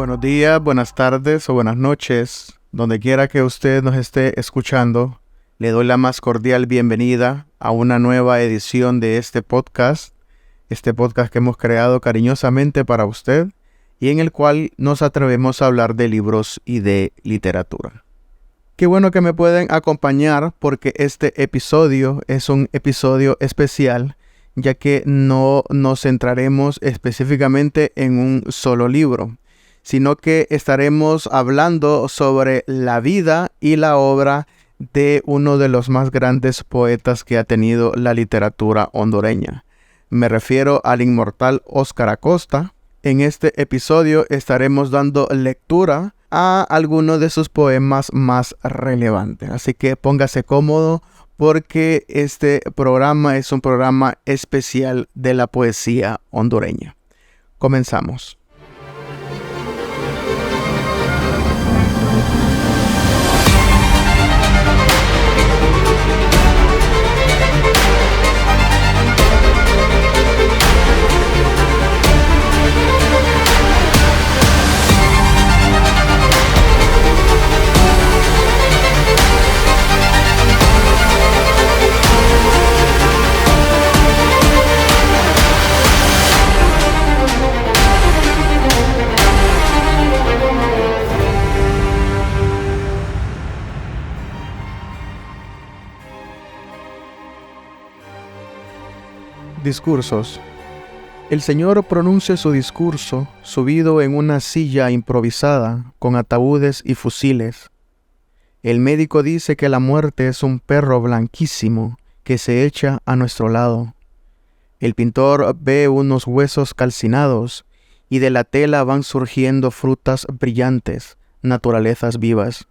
Buenos días, buenas tardes o buenas noches. Donde quiera que usted nos esté escuchando, le doy la más cordial bienvenida a una nueva edición de este podcast que hemos creado cariñosamente para usted y en el cual nos atrevemos a hablar de libros y de literatura. Qué bueno que me pueden acompañar porque este episodio es un episodio especial, ya que no nos centraremos específicamente en un solo libro, sino que estaremos hablando sobre la vida y la obra de uno de los más grandes poetas que ha tenido la literatura hondureña. Me refiero al inmortal Óscar Acosta. En este episodio estaremos dando lectura a algunos de sus poemas más relevantes. Así que póngase cómodo porque este programa es un programa especial de la poesía hondureña. Comenzamos. Discursos. El señor pronuncia su discurso subido en una silla improvisada con ataúdes y fusiles. El médico dice que la muerte es un perro blanquísimo que se echa a nuestro lado. El pintor ve unos huesos calcinados y de la tela van surgiendo frutas brillantes, naturalezas vivas.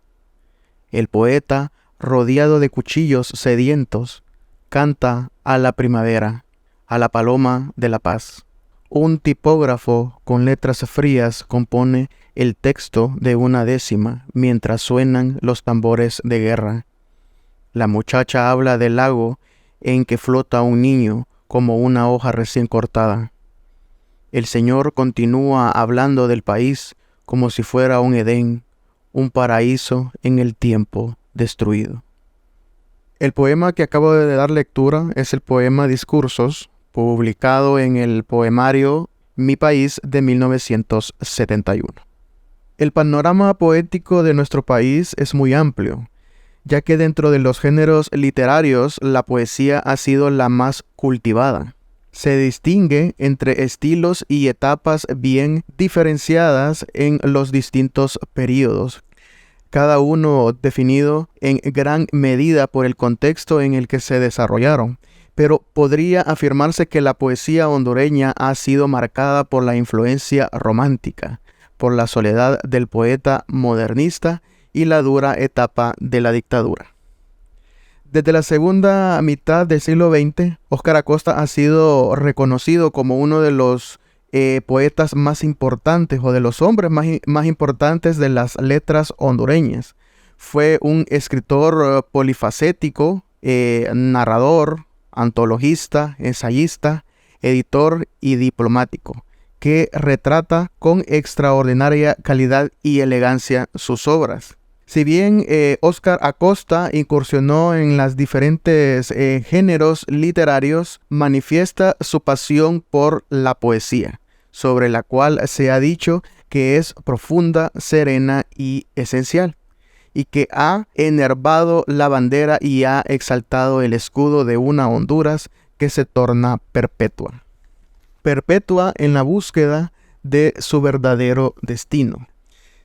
El poeta, rodeado de cuchillos sedientos, canta a la primavera, a la paloma de la paz. Un tipógrafo con letras frías compone el texto de una décima mientras suenan los tambores de guerra. La muchacha habla del lago en que flota un niño como una hoja recién cortada. El señor continúa hablando del país como si fuera un Edén, un paraíso en el tiempo destruido. El poema que acabo de dar lectura es el poema Discursos, publicado en el poemario Mi País de 1971. El panorama poético de nuestro país es muy amplio, ya que dentro de los géneros literarios la poesía ha sido la más cultivada. Se distingue entre estilos y etapas bien diferenciadas en los distintos períodos, cada uno definido en gran medida por el contexto en el que se desarrollaron. Pero podría afirmarse que la poesía hondureña ha sido marcada por la influencia romántica, por la soledad del poeta modernista y la dura etapa de la dictadura. Desde la segunda mitad del siglo XX, Óscar Acosta ha sido reconocido como uno de los poetas más importantes o de los hombres más importantes de las letras hondureñas. Fue un escritor polifacético, narrador, antologista, ensayista, editor y diplomático, que retrata con extraordinaria calidad y elegancia sus obras. Si bien Óscar Acosta incursionó en los diferentes géneros literarios, manifiesta su pasión por la poesía, sobre la cual se ha dicho que es profunda, serena y esencial, y que ha enervado la bandera y ha exaltado el escudo de una Honduras que se torna perpetua. Perpetua en la búsqueda de su verdadero destino.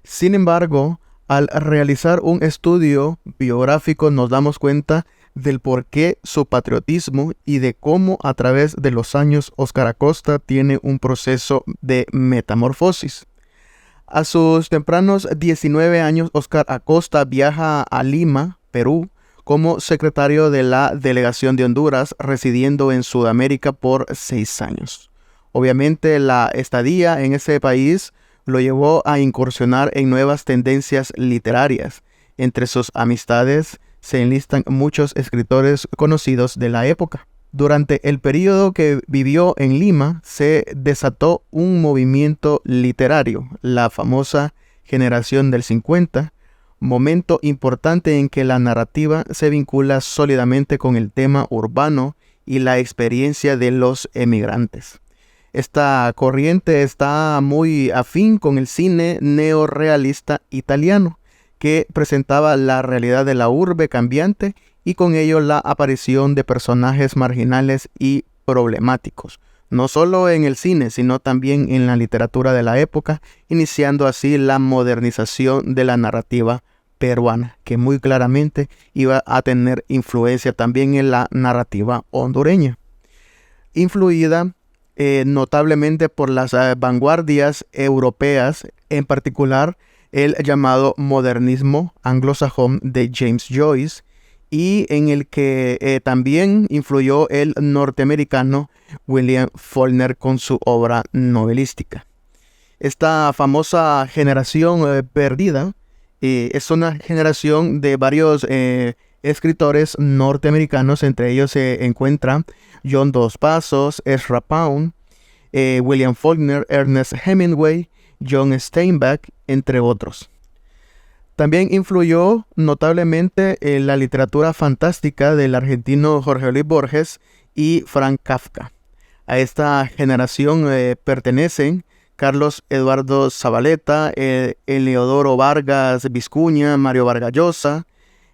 Sin embargo, al realizar un estudio biográfico nos damos cuenta del porqué su patriotismo y de cómo a través de los años Óscar Acosta tiene un proceso de metamorfosis. A sus tempranos 19 años, Óscar Acosta viaja a Lima, Perú, como secretario de la Delegación de Honduras, residiendo en Sudamérica por 6 años. Obviamente, la estadía en ese país lo llevó a incursionar en nuevas tendencias literarias. Entre sus amistades se enlistan muchos escritores conocidos de la época. Durante el periodo que vivió en Lima, se desató un movimiento literario, la famosa Generación del 50, momento importante en que la narrativa se vincula sólidamente con el tema urbano y la experiencia de los emigrantes. Esta corriente está muy afín con el cine neorrealista italiano, que presentaba la realidad de la urbe cambiante y con ello la aparición de personajes marginales y problemáticos, no solo en el cine, sino también en la literatura de la época, iniciando así la modernización de la narrativa peruana, que muy claramente iba a tener influencia también en la narrativa hondureña, influida notablemente por las vanguardias europeas, en particular el llamado modernismo anglosajón de James Joyce, y en el que también influyó el norteamericano William Faulkner con su obra novelística. Esta famosa generación perdida es una generación de varios escritores norteamericanos. Entre ellos se encuentran John Dos Passos, Ezra Pound, William Faulkner, Ernest Hemingway, John Steinbeck, entre otros. También influyó notablemente en la literatura fantástica del argentino Jorge Luis Borges y Frank Kafka. A esta generación pertenecen Carlos Eduardo Zavaleta, Eleodoro Vargas Vizcuña, Mario Vargas Llosa,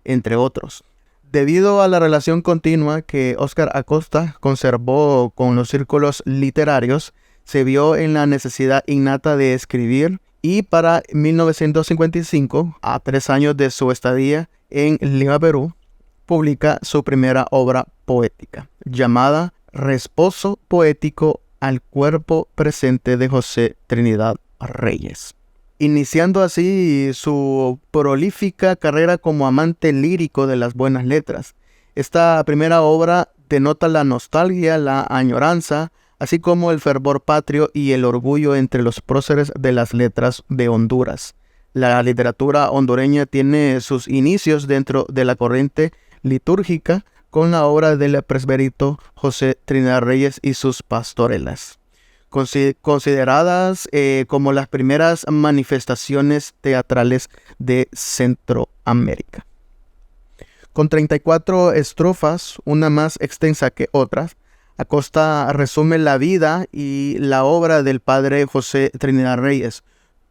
entre otros. Debido a la relación continua que Óscar Acosta conservó con los círculos literarios, se vio en la necesidad innata de escribir, y para 1955, a 3 años de su estadía en Lima, Perú, publica su primera obra poética, llamada Resposo Poético al Cuerpo Presente de José Trinidad Reyes, iniciando así su prolífica carrera como amante lírico de las buenas letras. Esta primera obra denota la nostalgia, la añoranza, así como el fervor patrio y el orgullo entre los próceres de las letras de Honduras. La literatura hondureña tiene sus inicios dentro de la corriente litúrgica con la obra del presbítero José Trinidad Reyes y sus pastorelas, consideradas como las primeras manifestaciones teatrales de Centroamérica. Con 34 estrofas, una más extensa que otras, Acosta resume la vida y la obra del padre José Trinidad Reyes,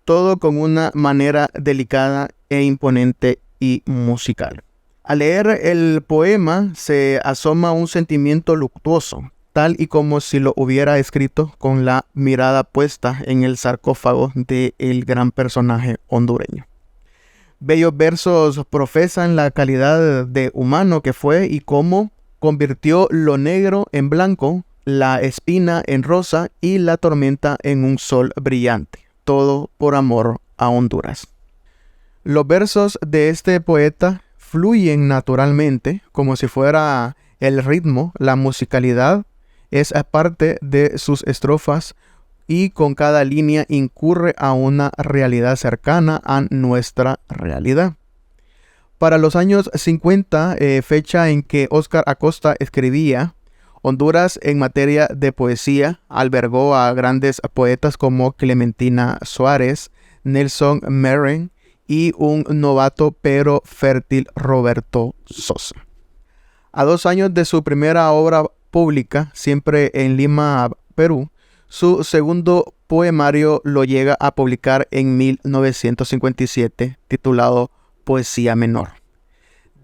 todo con una manera delicada e imponente y musical. Al leer el poema se asoma un sentimiento luctuoso, tal y como si lo hubiera escrito con la mirada puesta en el sarcófago del gran personaje hondureño. Bellos versos profesan la calidad de humano que fue y cómo convirtió lo negro en blanco, la espina en rosa y la tormenta en un sol brillante. Todo por amor a Honduras. Los versos de este poeta fluyen naturalmente, como si fuera el ritmo, la musicalidad es parte de sus estrofas y con cada línea incurre a una realidad cercana a nuestra realidad. Para los años 50, fecha en que Óscar Acosta escribía, Honduras en materia de poesía albergó a grandes poetas como Clementina Suárez, Nelson Merén y un novato pero fértil Roberto Sosa. A 2 años de su primera obra pública, siempre en Lima, Perú, su segundo poemario lo llega a publicar en 1957, titulado Poesía Menor,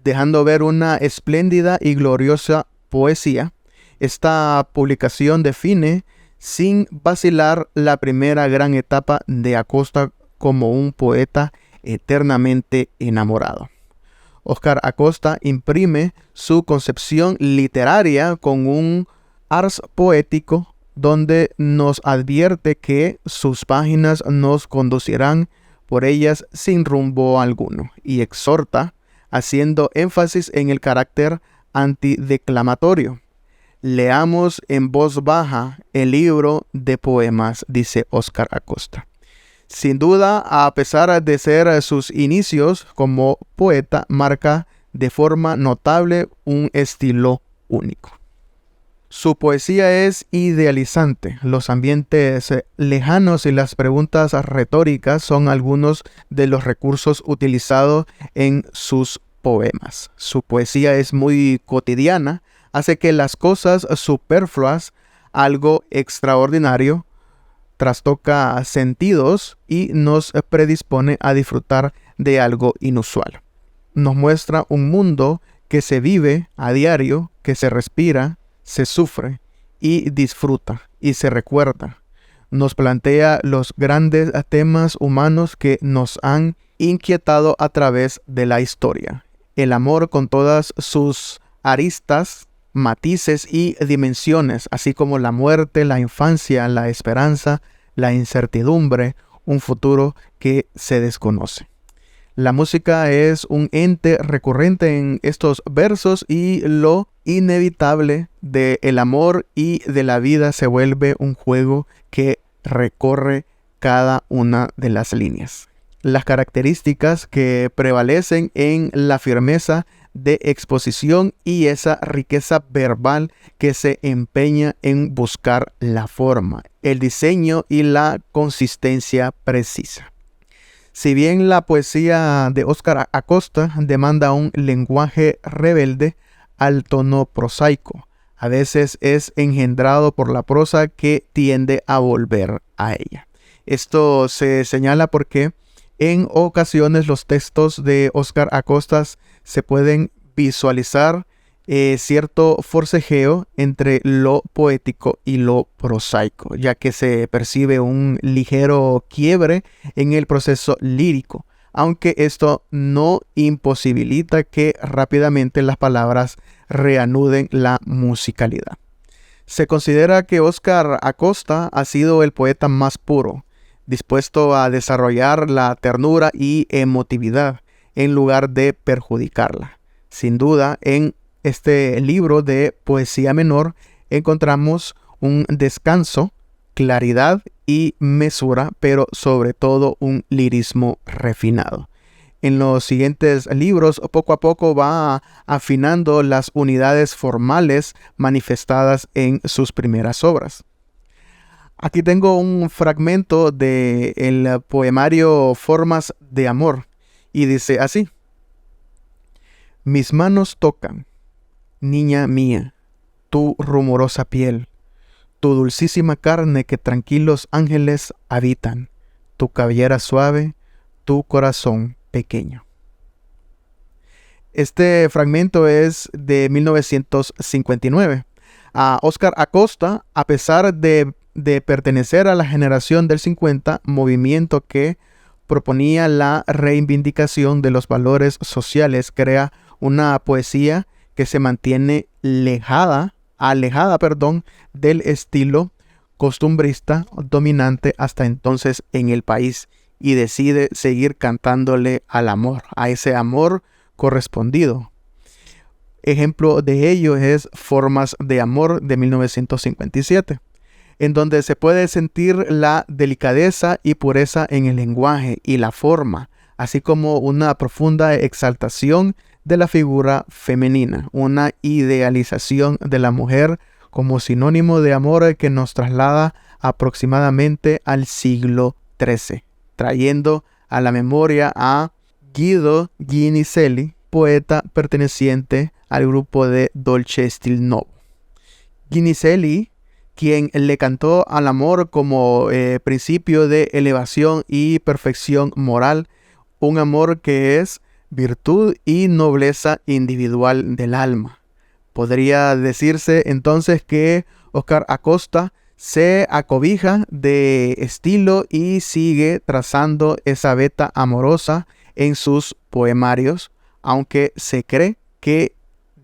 dejando ver una espléndida y gloriosa poesía. Esta publicación define sin vacilar la primera gran etapa de Acosta como un poeta eternamente enamorado. Óscar Acosta imprime su concepción literaria con un ars poético donde nos advierte que sus páginas nos conducirán por ellas sin rumbo alguno, y exhorta, haciendo énfasis en el carácter antideclamatorio. Leamos en voz baja el libro de poemas, dice Óscar Acosta. Sin duda, a pesar de ser sus inicios como poeta, marca de forma notable un estilo único. Su poesía es idealizante. Los ambientes lejanos y las preguntas retóricas son algunos de los recursos utilizados en sus poemas. Su poesía es muy cotidiana, hace que las cosas superfluas, algo extraordinario, trastoca sentidos y nos predispone a disfrutar de algo inusual. Nos muestra un mundo que se vive a diario, que se respira, se sufre y disfruta y se recuerda. Nos plantea los grandes temas humanos que nos han inquietado a través de la historia. El amor con todas sus aristas, matices y dimensiones, así como la muerte, la infancia, la esperanza, la incertidumbre, un futuro que se desconoce. La música es un ente recurrente en estos versos y lo inevitable del amor y de la vida se vuelve un juego que recorre cada una de las líneas. Las características que prevalecen en la firmeza de exposición y esa riqueza verbal que se empeña en buscar la forma, el diseño y la consistencia precisa. Si bien la poesía de Óscar Acosta demanda un lenguaje rebelde al tono prosaico, a veces es engendrado por la prosa que tiende a volver a ella. Esto se señala porque en ocasiones los textos de Óscar Acosta se pueden visualizar cierto forcejeo entre lo poético y lo prosaico, ya que se percibe un ligero quiebre en el proceso lírico, aunque esto no imposibilita que rápidamente las palabras reanuden la musicalidad. Se considera que Óscar Acosta ha sido el poeta más puro, dispuesto a desarrollar la ternura y emotividad en lugar de perjudicarla. Sin duda, en este libro de poesía menor encontramos un descanso, claridad y mesura, pero sobre todo un lirismo refinado. En los siguientes libros, poco a poco va afinando las unidades formales manifestadas en sus primeras obras. Aquí tengo un fragmento del poemario Formas de Amor y dice así: Mis manos tocan, niña mía, tu rumorosa piel, tu dulcísima carne que tranquilos ángeles habitan, tu cabellera suave, tu corazón pequeño. Este fragmento es de 1959. A Óscar Acosta, a pesar de pertenecer a la generación del 50, movimiento que proponía la reivindicación de los valores sociales, crea una poesía que se mantiene alejada del estilo costumbrista dominante hasta entonces en el país y decide seguir cantándole al amor, a ese amor correspondido. Ejemplo de ello es Formas de Amor de 1957, en donde se puede sentir la delicadeza y pureza en el lenguaje y la forma, así como una profunda exaltación de la figura femenina, una idealización de la mujer como sinónimo de amor que nos traslada aproximadamente al siglo XIII, trayendo a la memoria a Guido Guinizelli, poeta perteneciente al grupo de Dolce Stil Novo. Guinizelli, quien le cantó al amor como principio de elevación y perfección moral, un amor que es virtud y nobleza individual del alma. Podría decirse entonces que Óscar Acosta se acobija de estilo y sigue trazando esa veta amorosa en sus poemarios, aunque se cree que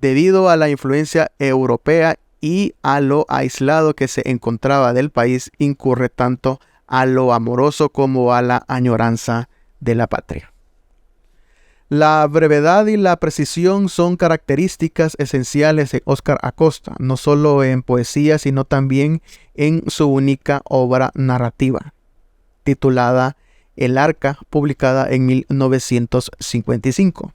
debido a la influencia europea y a lo aislado que se encontraba del país, incurre tanto a lo amoroso como a la añoranza de la patria. La brevedad y la precisión son características esenciales de Óscar Acosta, no solo en poesía, sino también en su única obra narrativa, titulada El Arca, publicada en 1955.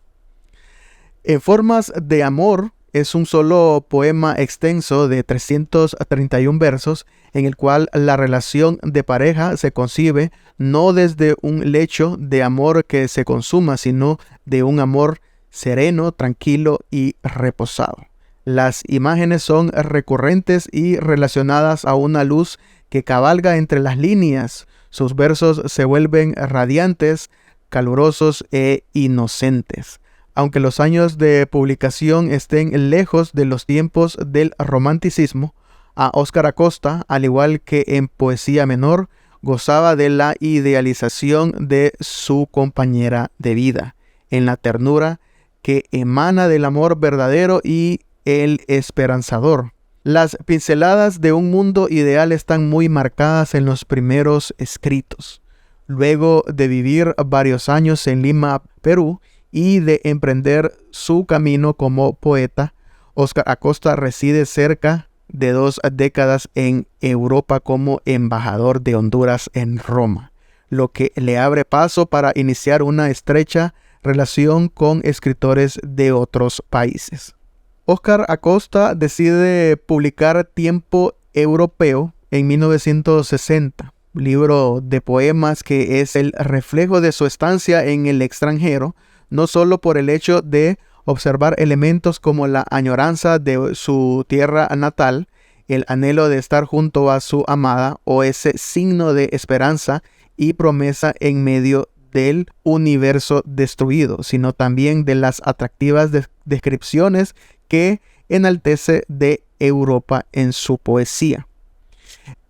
En Formas de Amor, es un solo poema extenso de 331 versos en el cual la relación de pareja se concibe no desde un lecho de amor que se consuma, sino de un amor sereno, tranquilo y reposado. Las imágenes son recurrentes y relacionadas a una luz que cabalga entre las líneas. Sus versos se vuelven radiantes, calurosos e inocentes. Aunque los años de publicación estén lejos de los tiempos del romanticismo, a Óscar Acosta, al igual que en Poesía Menor, gozaba de la idealización de su compañera de vida, en la ternura que emana del amor verdadero y el esperanzador. Las pinceladas de un mundo ideal están muy marcadas en los primeros escritos. Luego de vivir varios años en Lima, Perú, y de emprender su camino como poeta, Óscar Acosta reside cerca de 2 décadas en Europa como embajador de Honduras en Roma, lo que le abre paso para iniciar una estrecha relación con escritores de otros países. Óscar Acosta decide publicar Tiempo Europeo en 1960, libro de poemas que es el reflejo de su estancia en el extranjero, no solo por el hecho de observar elementos como la añoranza de su tierra natal, el anhelo de estar junto a su amada o ese signo de esperanza y promesa en medio del universo destruido, sino también de las atractivas descripciones que enaltece de Europa en su poesía.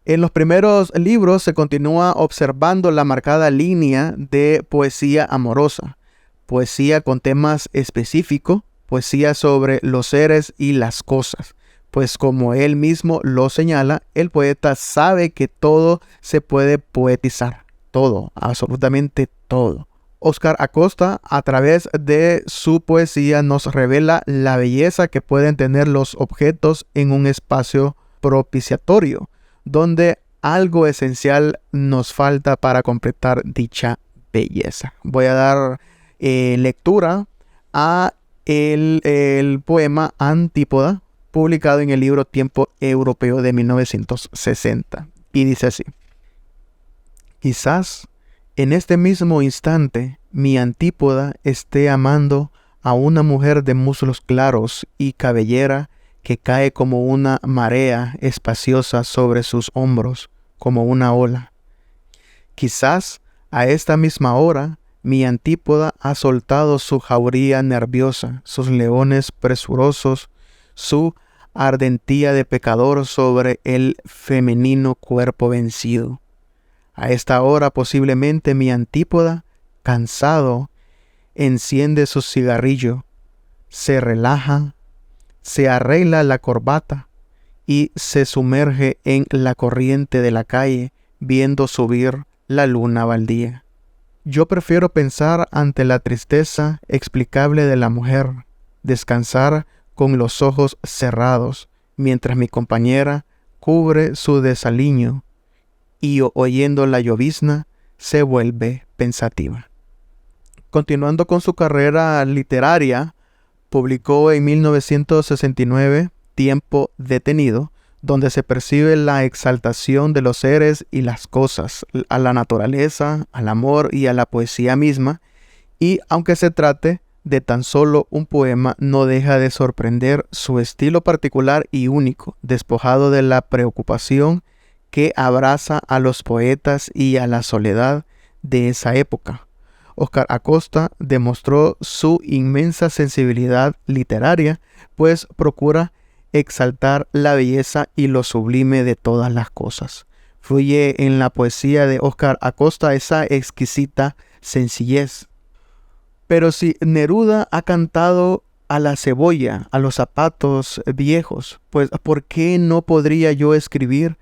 En los primeros libros se continúa observando la marcada línea de poesía amorosa, poesía con temas específicos, poesía sobre los seres y las cosas, pues como él mismo lo señala, el poeta sabe que todo se puede poetizar, todo, absolutamente todo. Óscar Acosta, a través de su poesía, nos revela la belleza que pueden tener los objetos en un espacio propiciatorio, donde algo esencial nos falta para completar dicha belleza. Voy a dar lectura a el poema Antípoda, publicado en el libro Tiempo Europeo de 1960. Y dice así: quizás en este mismo instante mi Antípoda esté amando a una mujer de muslos claros y cabellera que cae como una marea espaciosa sobre sus hombros, como una ola. Quizás a esta misma hora mi Antípoda ha soltado su jauría nerviosa, sus leones presurosos, su ardentía de pecador sobre el femenino cuerpo vencido. A esta hora posiblemente mi Antípoda, cansado, enciende su cigarrillo, se relaja, se arregla la corbata y se sumerge en la corriente de la calle viendo subir la luna baldía. Yo prefiero pensar ante la tristeza explicable de la mujer, descansar con los ojos cerrados, mientras mi compañera cubre su desaliño y oyendo la llovizna se vuelve pensativa. Continuando con su carrera literaria, publicó en 1969 Tiempo Detenido, donde se percibe la exaltación de los seres y las cosas, a la naturaleza, al amor y a la poesía misma, y aunque se trate de tan solo un poema, no deja de sorprender su estilo particular y único, despojado de la preocupación que abraza a los poetas y a la soledad de esa época. Óscar Acosta demostró su inmensa sensibilidad literaria, pues procura exaltar la belleza y lo sublime de todas las cosas. Fluye en la poesía de Óscar Acosta esa exquisita sencillez. Pero si Neruda ha cantado a la cebolla, a los zapatos viejos, pues ¿por qué no podría yo escribir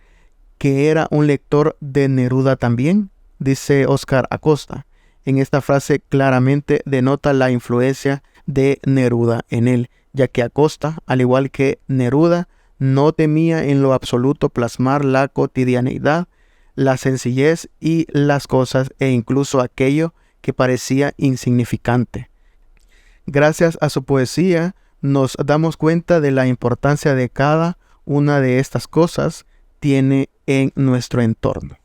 que era un lector de Neruda también? Dice Óscar Acosta. En esta frase claramente denota la influencia de Neruda en él, ya que Acosta, al igual que Neruda, no temía en lo absoluto plasmar la cotidianeidad, la sencillez y las cosas e incluso aquello que parecía insignificante. Gracias a su poesía nos damos cuenta de la importancia de cada una de estas cosas tiene en nuestro entorno.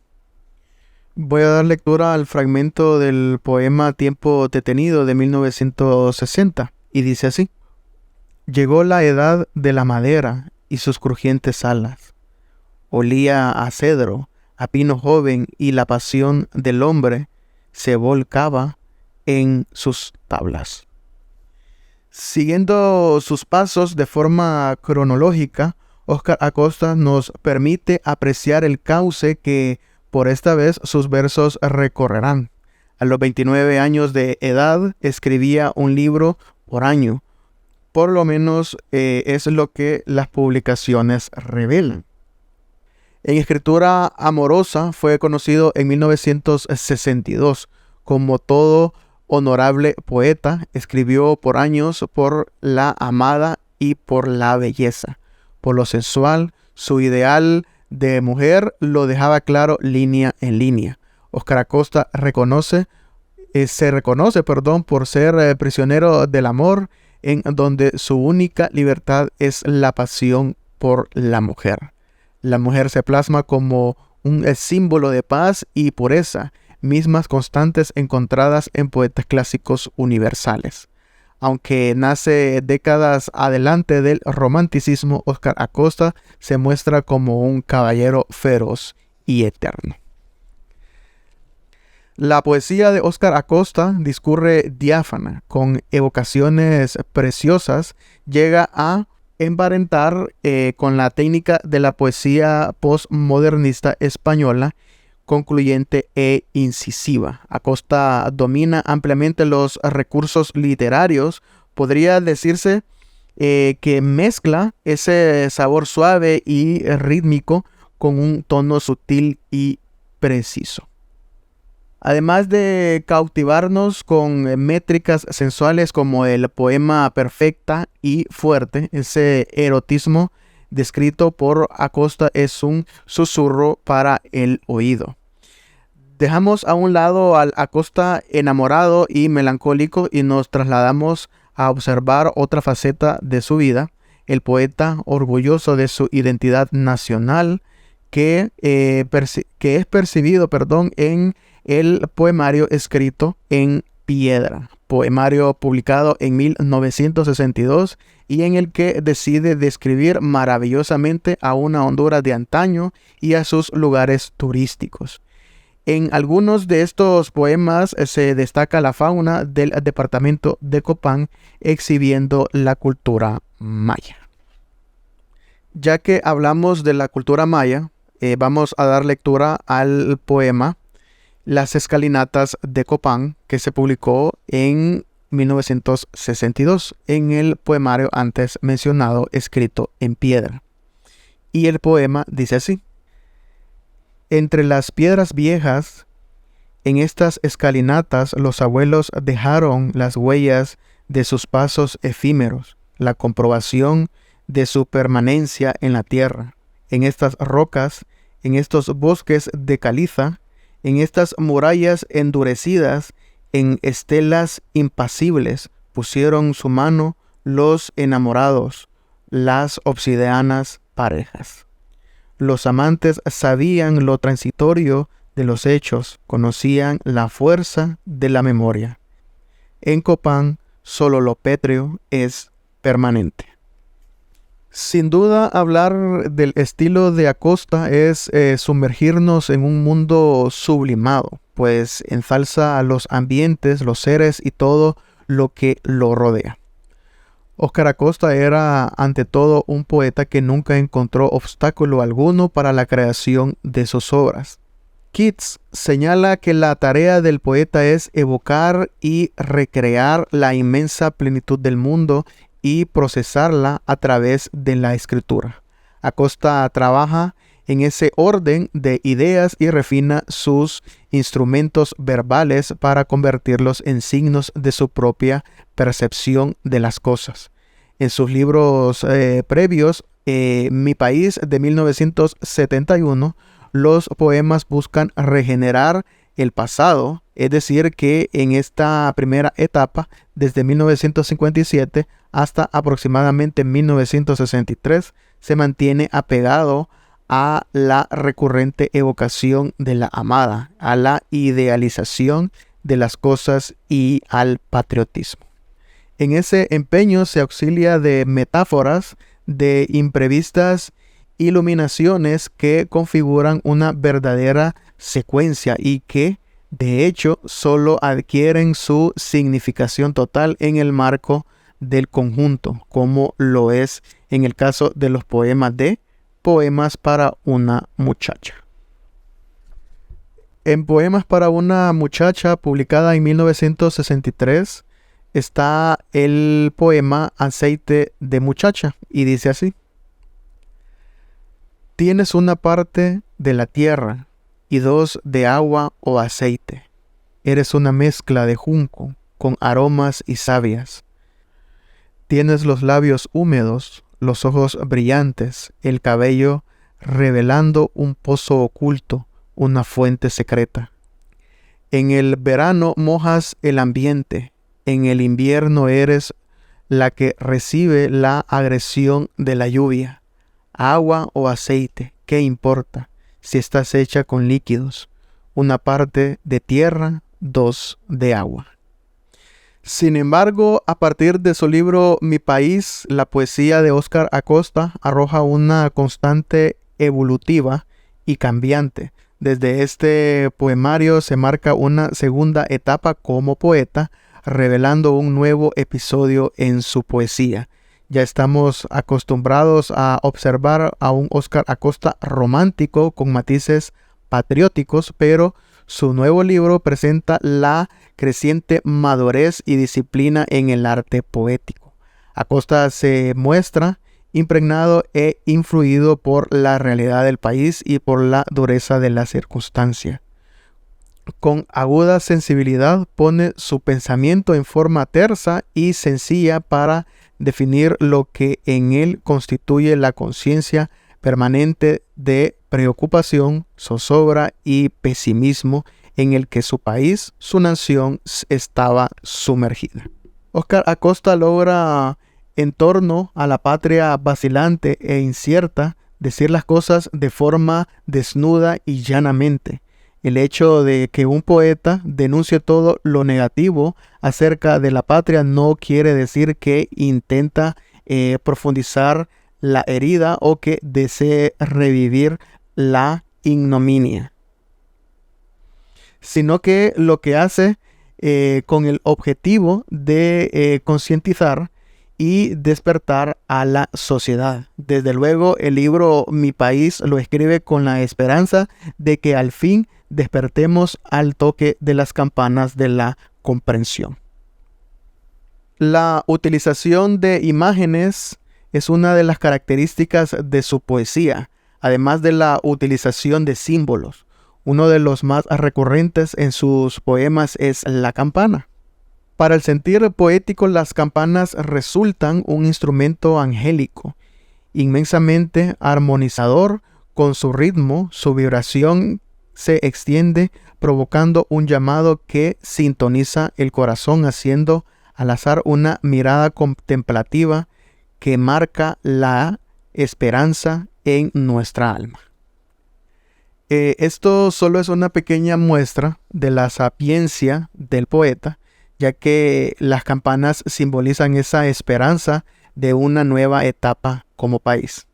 Voy a dar lectura al fragmento del poema Tiempo detenido de 1960 y dice así: Llegó la edad de la madera y sus crujientes alas. Olía a cedro, a pino joven, y la pasión del hombre se volcaba en sus tablas. Siguiendo sus pasos de forma cronológica, Óscar Acosta nos permite apreciar el cauce que por esta vez sus versos recorrerán. A los 29 años de edad escribía un libro por año. Por lo menos es lo que las publicaciones revelan. En escritura amorosa fue conocido en 1962. Como todo honorable poeta, escribió por años por la amada y por la belleza. Por lo sensual, su ideal de mujer lo dejaba claro línea en línea. Óscar Acosta se reconoce por ser prisionero del amor, en donde su única libertad es la pasión por la mujer. La mujer se plasma como un símbolo de paz y pureza, mismas constantes encontradas en poetas clásicos universales. Aunque nace décadas adelante del romanticismo, Óscar Acosta se muestra como un caballero feroz y eterno. La poesía de Óscar Acosta discurre diáfana, con evocaciones preciosas, llega a emparentar con la técnica de la poesía postmodernista española, concluyente e incisiva. Acosta domina ampliamente los recursos literarios. Podría decirse que mezcla ese sabor suave y rítmico con un tono sutil y preciso. Además de cautivarnos con métricas sensuales como el poema perfecta y fuerte, ese erotismo descrito por Acosta es un susurro para el oído. Dejamos a un lado al Acosta enamorado y melancólico y nos trasladamos a observar otra faceta de su vida, el poeta orgulloso de su identidad nacional que es percibido en el poemario escrito en piedra, poemario publicado en 1962 y en el que decide describir maravillosamente a una Honduras de antaño y a sus lugares turísticos. En algunos de estos poemas se destaca la fauna del departamento de Copán, exhibiendo la cultura maya. Ya que hablamos de la cultura maya, vamos a dar lectura al poema Las Escalinatas de Copán, que se publicó en 1962 en el poemario antes mencionado, escrito en piedra. Y el poema dice así: Entre las piedras viejas, en estas escalinatas los abuelos dejaron las huellas de sus pasos efímeros, la comprobación de su permanencia en la tierra. En estas rocas, en estos bosques de caliza, en estas murallas endurecidas, en estelas impasibles, pusieron su mano los enamorados, las obsidianas parejas. Los amantes sabían lo transitorio de los hechos, conocían la fuerza de la memoria. En Copán, solo lo pétreo es permanente. Sin duda, hablar del estilo de Acosta es sumergirnos en un mundo sublimado, pues ensalza a los ambientes, los seres y todo lo que lo rodea. Óscar Acosta era ante todo un poeta que nunca encontró obstáculo alguno para la creación de sus obras. Keats señala que la tarea del poeta es evocar y recrear la inmensa plenitud del mundo y procesarla a través de la escritura. Acosta trabaja en ese orden de ideas y refina sus instrumentos verbales para convertirlos en signos de su propia percepción de las cosas. En sus libros previos, Mi País de 1971, los poemas buscan regenerar el pasado, es decir, que en esta primera etapa desde 1957 hasta aproximadamente 1963, se mantiene apegado a la recurrente evocación de la amada, a la idealización de las cosas y al patriotismo. En ese empeño se auxilia de metáforas, de imprevistas iluminaciones que configuran una verdadera secuencia y que, de hecho, solo adquieren su significación total en el marco del conjunto, como lo es en el caso de los poemas de Poemas para una muchacha. En Poemas para una muchacha, publicada en 1963, está el poema Aceite de muchacha, y dice así: tienes una parte de la tierra y dos de agua o aceite. Eres una mezcla de junco con aromas y sabias. Tienes los labios húmedos, los ojos brillantes, el cabello revelando un pozo oculto, una fuente secreta. En el verano mojas el ambiente, en el invierno eres la que recibe la agresión de la lluvia. Agua o aceite, ¿qué importa si estás hecha con líquidos? Una parte de tierra, dos de agua. Sin embargo, a partir de su libro Mi País, la poesía de Óscar Acosta arroja una constante evolutiva y cambiante. Desde este poemario se marca una segunda etapa como poeta, revelando un nuevo episodio en su poesía. Ya estamos acostumbrados a observar a un Óscar Acosta romántico con matices patrióticos, pero su nuevo libro presenta la creciente madurez y disciplina en el arte poético. Acosta se muestra impregnado e influido por la realidad del país y por la dureza de la circunstancia. Con aguda sensibilidad pone su pensamiento en forma tersa y sencilla para definir lo que en él constituye la conciencia permanente de preocupación, zozobra y pesimismo en el que su país, su nación, estaba sumergida. Óscar Acosta logra, en torno a la patria vacilante e incierta, decir las cosas de forma desnuda y llanamente. El hecho de que un poeta denuncie todo lo negativo acerca de la patria no quiere decir que intenta profundizar la herida o que desee revivir la ignominia, sino que lo que hace con el objetivo de concientizar y despertar a la sociedad. Desde luego, el libro Mi País lo escribe con la esperanza de que al fin despertemos al toque de las campanas de la comprensión. La utilización de imágenes es una de las características de su poesía, además de la utilización de símbolos. Uno de los más recurrentes en sus poemas es la campana. Para el sentir poético, las campanas resultan un instrumento angélico, inmensamente armonizador. Con su ritmo, su vibración se extiende, provocando un llamado que sintoniza el corazón, haciendo al azar una mirada contemplativa que marca la esperanza en nuestra alma. Esto solo es una pequeña muestra de la sapiencia del poeta, ya que las campanas simbolizan esa esperanza de una nueva etapa como país.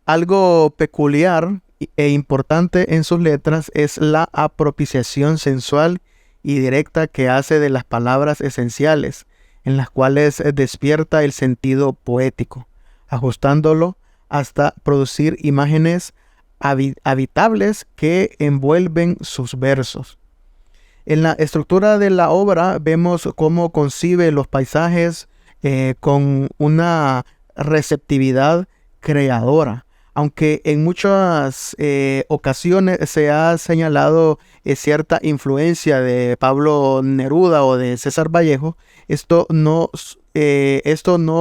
Algo peculiar e importante en sus letras es la apropiación sensual y directa que hace de las palabras esenciales, en las cuales despierta el sentido poético, ajustándolo hasta producir imágenes habitables que envuelven sus versos. En la estructura de la obra vemos cómo concibe los paisajes con una receptividad creadora. Aunque en muchas ocasiones se ha señalado cierta influencia de Pablo Neruda o de César Vallejo, esto no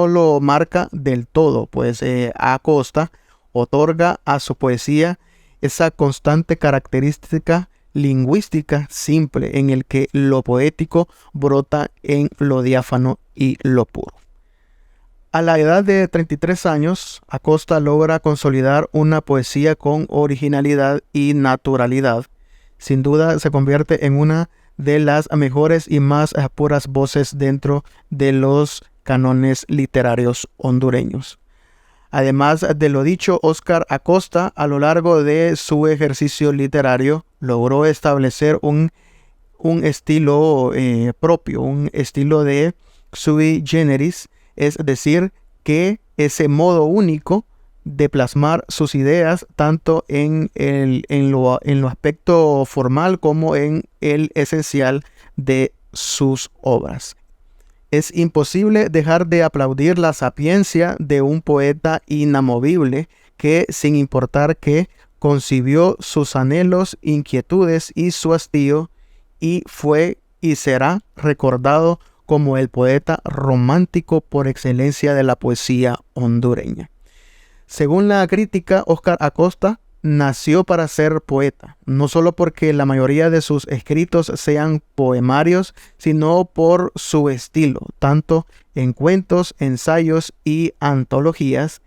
lo marca del todo, pues Acosta otorga a su poesía esa constante característica lingüística simple en el que lo poético brota en lo diáfano y lo puro. A la edad de 33 años, Acosta logra consolidar una poesía con originalidad y naturalidad. Sin duda se convierte en una de las mejores y más puras voces dentro de los cánones literarios hondureños. Además de lo dicho, Óscar Acosta, a lo largo de su ejercicio literario, logró establecer un estilo propio, un estilo de sui generis, es decir, que ese modo único de plasmar sus ideas tanto en lo aspecto formal como en el esencial de sus obras. Es imposible dejar de aplaudir la sapiencia de un poeta inamovible que, sin importar qué, concibió sus anhelos, inquietudes y su hastío, y fue y será recordado como el poeta romántico por excelencia de la poesía hondureña. Según la crítica, Óscar Acosta nació para ser poeta, no solo porque la mayoría de sus escritos sean poemarios, sino por su estilo, tanto en cuentos, ensayos y antologías.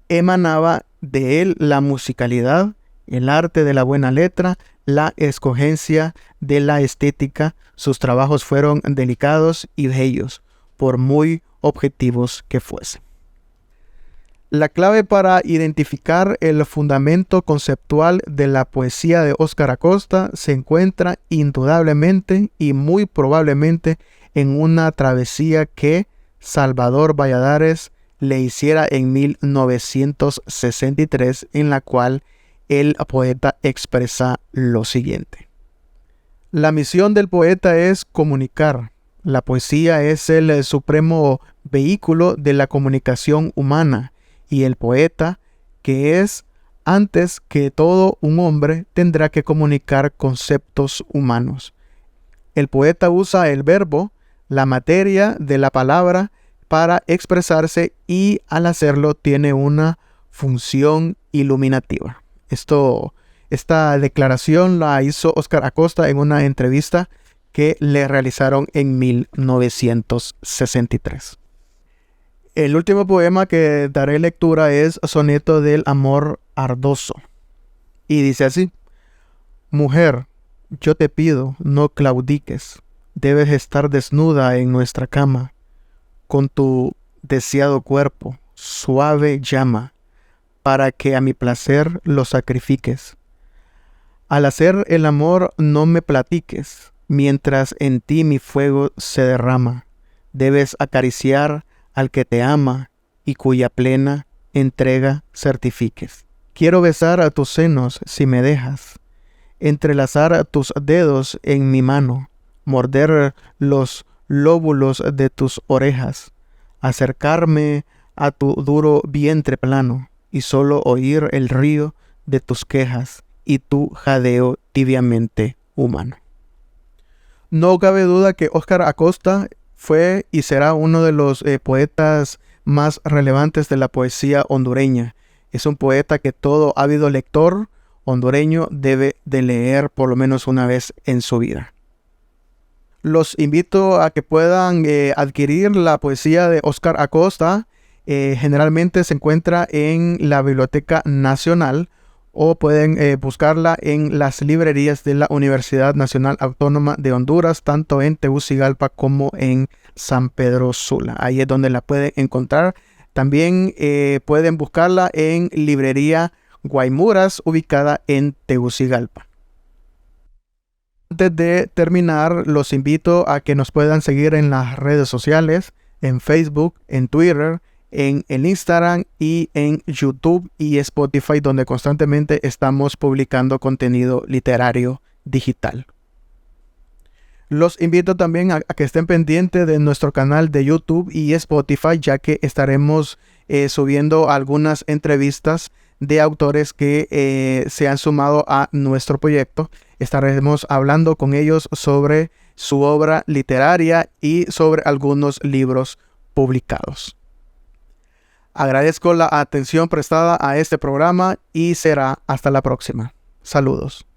Emanaba de él la musicalidad, el arte de la buena letra, la escogencia de la estética. Sus trabajos fueron delicados y bellos, por muy objetivos que fuesen. La clave para identificar el fundamento conceptual de la poesía de Óscar Acosta se encuentra indudablemente y muy probablemente en una travesía que Salvador Valladares le hiciera en 1963, en la cual el poeta expresa lo siguiente: la misión del poeta es comunicar. La poesía es el supremo vehículo de la comunicación humana, y el poeta, que es antes que todo un hombre, tendrá que comunicar conceptos humanos. El poeta usa el verbo, la materia de la palabra, para expresarse, y al hacerlo tiene una función iluminativa. Esta declaración la hizo Óscar Acosta en una entrevista que le realizaron en 1963. El último poema que daré lectura es Soneto del Amor Ardoso, y dice así: mujer, yo te pido, no claudiques, debes estar desnuda en nuestra cama, con tu deseado cuerpo, suave llama, para que a mi placer lo sacrifiques. Al hacer el amor no me platiques, mientras en ti mi fuego se derrama. Debes acariciar al que te ama y cuya plena entrega certifiques. Quiero besar a tus senos si me dejas, entrelazar tus dedos en mi mano, morder los lóbulos de tus orejas, acercarme a tu duro vientre plano y solo oír el río de tus quejas y tu jadeo tibiamente humano. No cabe duda que Óscar Acosta fue y será uno de los poetas más relevantes de la poesía hondureña. Es un poeta que todo ávido lector hondureño debe de leer por lo menos una vez en su vida. Los invito a que puedan adquirir la poesía de Óscar Acosta. Generalmente se encuentra en la Biblioteca Nacional, o pueden buscarla en las librerías de la Universidad Nacional Autónoma de Honduras, tanto en Tegucigalpa como en San Pedro Sula. Ahí es donde la pueden encontrar. También pueden buscarla en librería Guaymuras, ubicada en Tegucigalpa. Antes de terminar, los invito a que nos puedan seguir en las redes sociales, en Facebook, en Twitter, en el Instagram y en YouTube y Spotify, donde constantemente estamos publicando contenido literario digital. Los invito también a que estén pendientes de nuestro canal de YouTube y Spotify, ya que estaremos subiendo algunas entrevistas de autores que se han sumado a nuestro proyecto. Estaremos hablando con ellos sobre su obra literaria y sobre algunos libros publicados. Agradezco la atención prestada a este programa y será hasta la próxima. Saludos.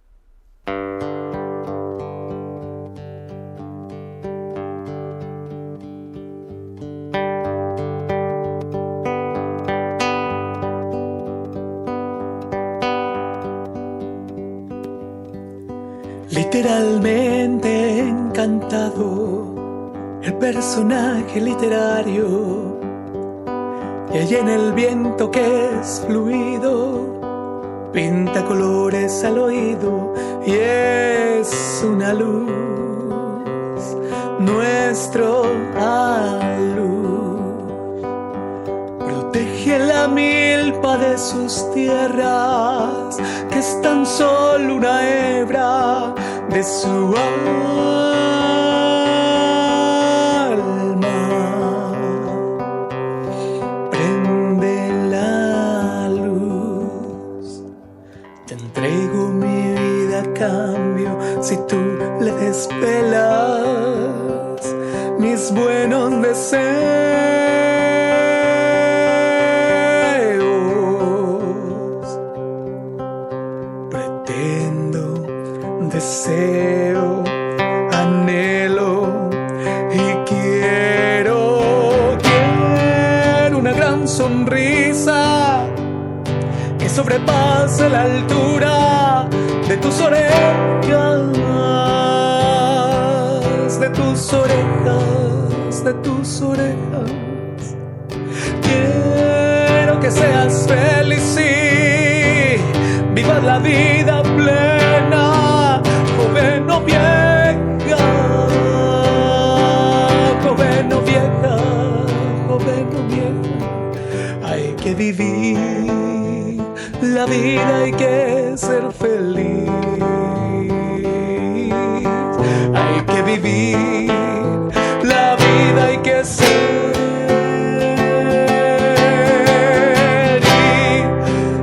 Literalmente encantado, el personaje literario, y allí en el viento que es fluido, pinta colores al oído y es una luz, nuestro alud. Protege la milpa de sus tierras, que es tan solo una hebra de su alma. Prende la luz, te entrego mi vida a cambio si tú le desvelas mis buenos deseos. Pretendo, deseo, anhelo y quiero una gran sonrisa que sobrepase la altura de tus orejas, de tus orejas, de tus orejas. Quiero que seas feliz y vivas la vida plena, joven o vieja, joven o vieja, joven o vieja. Hay que vivir la vida, hay que ser feliz. Hay que vivir la vida, hay que ser.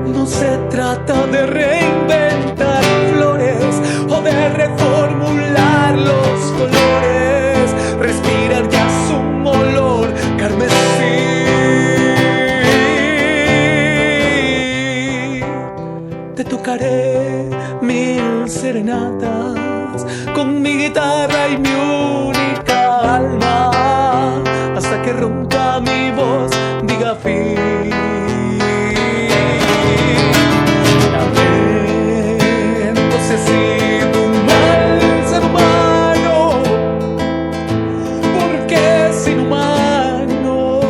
Y no se trata de reinventar flores o de reformular los colores, respirar ya su olor carmesí. Te tocaré 1000 serenatas con mi guitarra y mi única alma, hasta que rompa mi voz, diga fin. Lamento si he sido un mal ser humano, porque es inhumano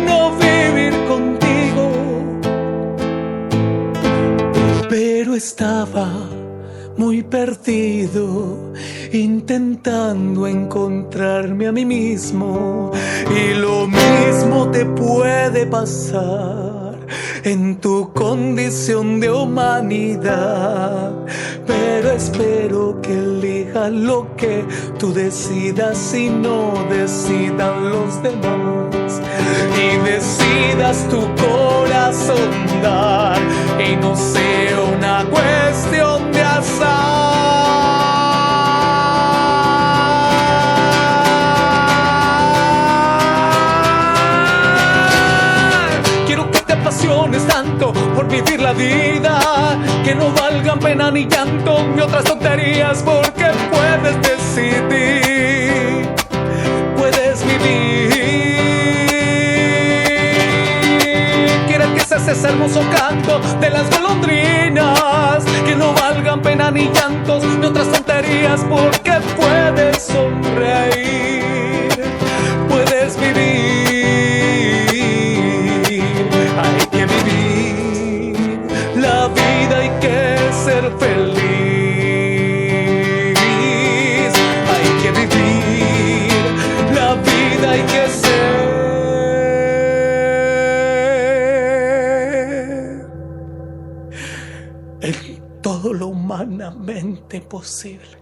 no vivir contigo. Pero estaba muy perdido, intentando encontrarme a mí mismo. Y lo mismo te puede pasar en tu condición de humanidad. Pero espero que elijas lo que tú decidas y no decidan los demás. Y decidas tu corazón dar y no sea una cuestión de azar. Quiero que te apasiones tanto por vivir la vida, que no valgan pena ni llanto ni otras tonterías, porque puedes decidir, puedes vivir. Quiero que seas ese hermoso canto de las golondrinas, que no valgan pena ni llantos ni otras tonterías, porque puedes sonreír, puedes vivir. Hay que vivir la vida, hay que ser feliz. Hay que vivir la vida, hay que ser en todo lo humanamente posible.